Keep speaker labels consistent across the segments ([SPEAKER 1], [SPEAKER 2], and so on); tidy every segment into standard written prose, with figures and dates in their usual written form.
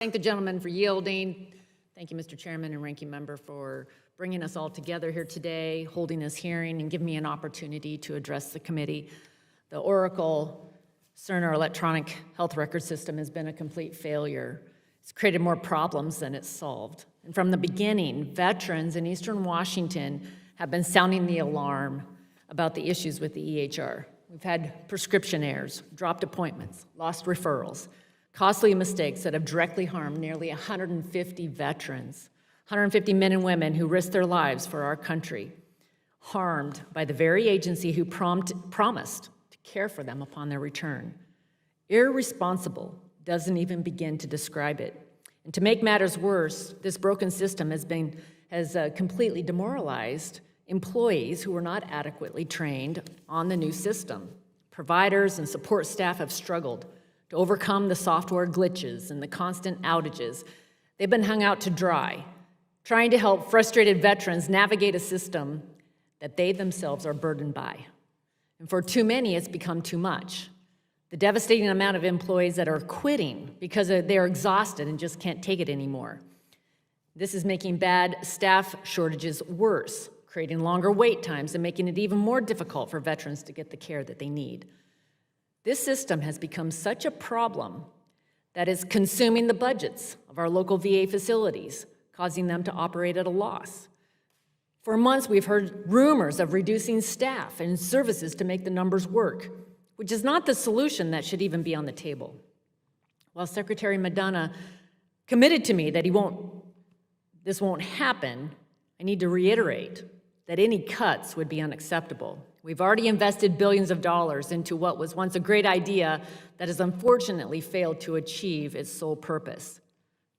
[SPEAKER 1] Thank the gentleman for yielding. Thank you, Mr. Chairman and Ranking Member, for bringing us all together here today, holding this hearing, and giving me an opportunity to address the committee. The Oracle Cerner electronic health record system has been a complete failure. It's created more problems than it's solved. And from the beginning, veterans in Eastern Washington have been sounding the alarm about the issues with the EHR. We've had prescription errors, dropped appointments, lost referrals, costly mistakes that have directly harmed nearly 150 veterans, 150 men and women who risked their lives for our country, harmed by the very agency who promised to care for them upon their return. Irresponsible doesn't even begin to describe it. And to make matters worse, this broken system has completely demoralized employees who were not adequately trained on the new system. Providers and support staff have struggled to overcome the software glitches and the constant outages. They've been hung out to dry, trying to help frustrated veterans navigate a system that they themselves are burdened by. And for too many, it's become too much. The devastating amount of employees that are quitting because they're exhausted and just can't take it anymore. This is making bad staff shortages worse, creating longer wait times and making it even more difficult for veterans to get the care that they need. This system has become such a problem that is consuming the budgets of our local VA facilities, causing them to operate at a loss. For months, we've heard rumors of reducing staff and services to make the numbers work, which is not the solution that should even be on the table. While Secretary Madonna committed to me that this won't happen, I need to reiterate that any cuts would be unacceptable. We've already invested billions of dollars into what was once a great idea that has unfortunately failed to achieve its sole purpose,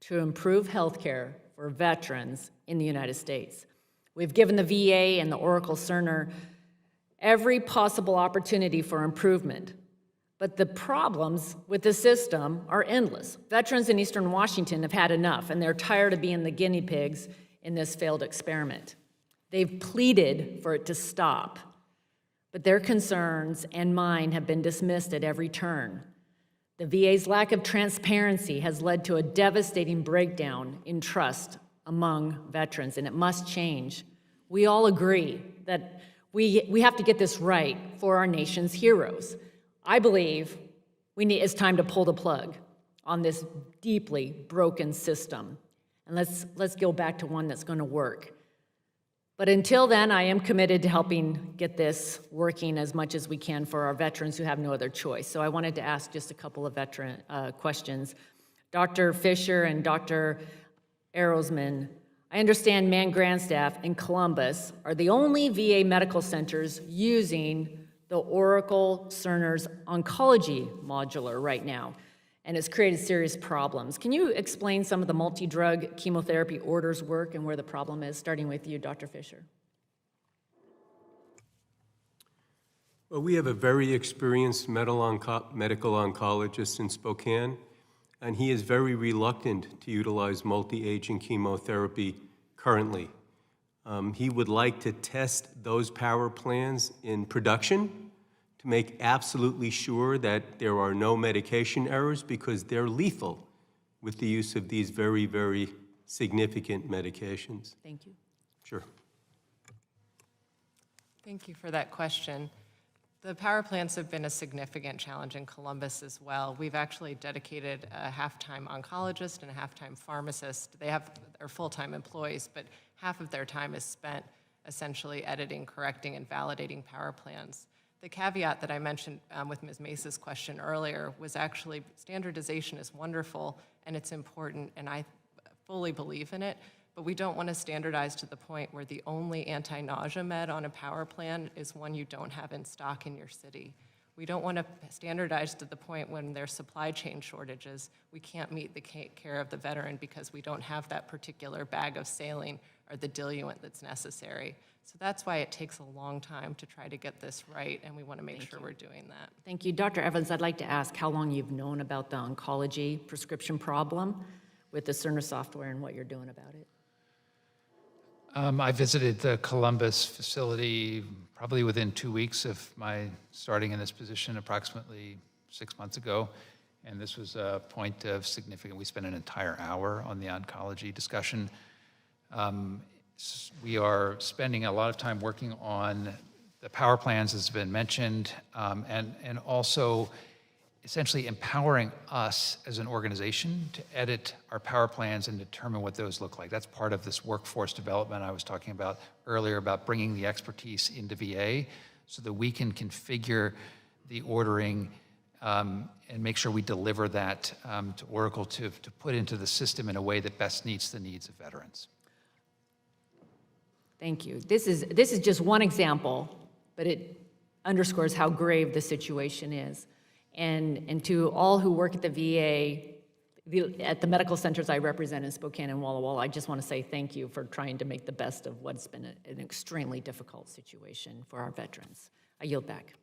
[SPEAKER 1] to improve healthcare for veterans in the United States. We've given the VA and the Oracle Cerner every possible opportunity for improvement, but the problems with the system are endless. Veterans in Eastern Washington have had enough, and they're tired of being the guinea pigs in this failed experiment. They've pleaded for it to stop, but their concerns and mine have been dismissed at every turn. The VA's lack of transparency has led to a devastating breakdown in trust among veterans, and it must change. We all agree that we have to get this right for our nation's heroes. I believe it's time to pull the plug on this deeply broken system, and let's go back to one that's going to work. But until then, I am committed to helping get this working as much as we can for our veterans who have no other choice. So I wanted to ask just a couple of veteran questions. Dr. Fisher and Dr. Arrowsman, I understand Mann Grandstaff in Columbus are the only VA medical centers using the Oracle Cerner's oncology modular right now, and it's created serious problems. Can you explain some of the multi-drug chemotherapy orders work and where the problem is, starting with you, Dr. Fisher?
[SPEAKER 2] Well, we have a very experienced medical oncologist in Spokane, and he is very reluctant to utilize multi-agent chemotherapy currently. He would like to test those power plans in production to make absolutely sure that there are no medication errors, because they're lethal with the use of these very, very significant medications.
[SPEAKER 1] Thank you.
[SPEAKER 2] Sure.
[SPEAKER 3] Thank you for that question. The power plants have been a significant challenge in Columbus as well. We've actually dedicated a half-time oncologist and a half-time pharmacist. They are full-time employees, but half of their time is spent essentially editing, correcting, and validating power plans. The caveat that I mentioned with Ms. Mace's question earlier was actually standardization is wonderful and it's important, and I fully believe in it, but we don't want to standardize to the point where the only anti-nausea med on a power plan is one you don't have in stock in your city. We don't want to standardize to the point when there's supply chain shortages, we can't meet the care of the veteran because we don't have that particular bag of saline or the diluent that's necessary. So that's why it takes a long time to try to get this right, and we want to make sure we're doing that.
[SPEAKER 1] Thank you. Dr. Evans, I'd like to ask how long you've known about the oncology prescription problem with the Cerner software and what you're doing about it.
[SPEAKER 4] I visited the Columbus facility probably within 2 weeks of my starting in this position, approximately 6 months ago, And this was a point of significant, we spent an entire hour on the oncology discussion. We are spending a lot of time working on the power plans, as has been mentioned, and also essentially empowering us as an organization to edit our power plans and determine what those look like. That's part of this workforce development I was talking about earlier, about bringing the expertise into VA so that we can configure the ordering and make sure we deliver that to Oracle to put into the system in a way that best meets the needs of veterans.
[SPEAKER 1] Thank you. This is just one example, but it underscores how grave the situation is. And to all who work at the VA, at the medical centers I represent in Spokane and Walla Walla, I just want to say thank you for trying to make the best of what's been an extremely difficult situation for our veterans. I yield back.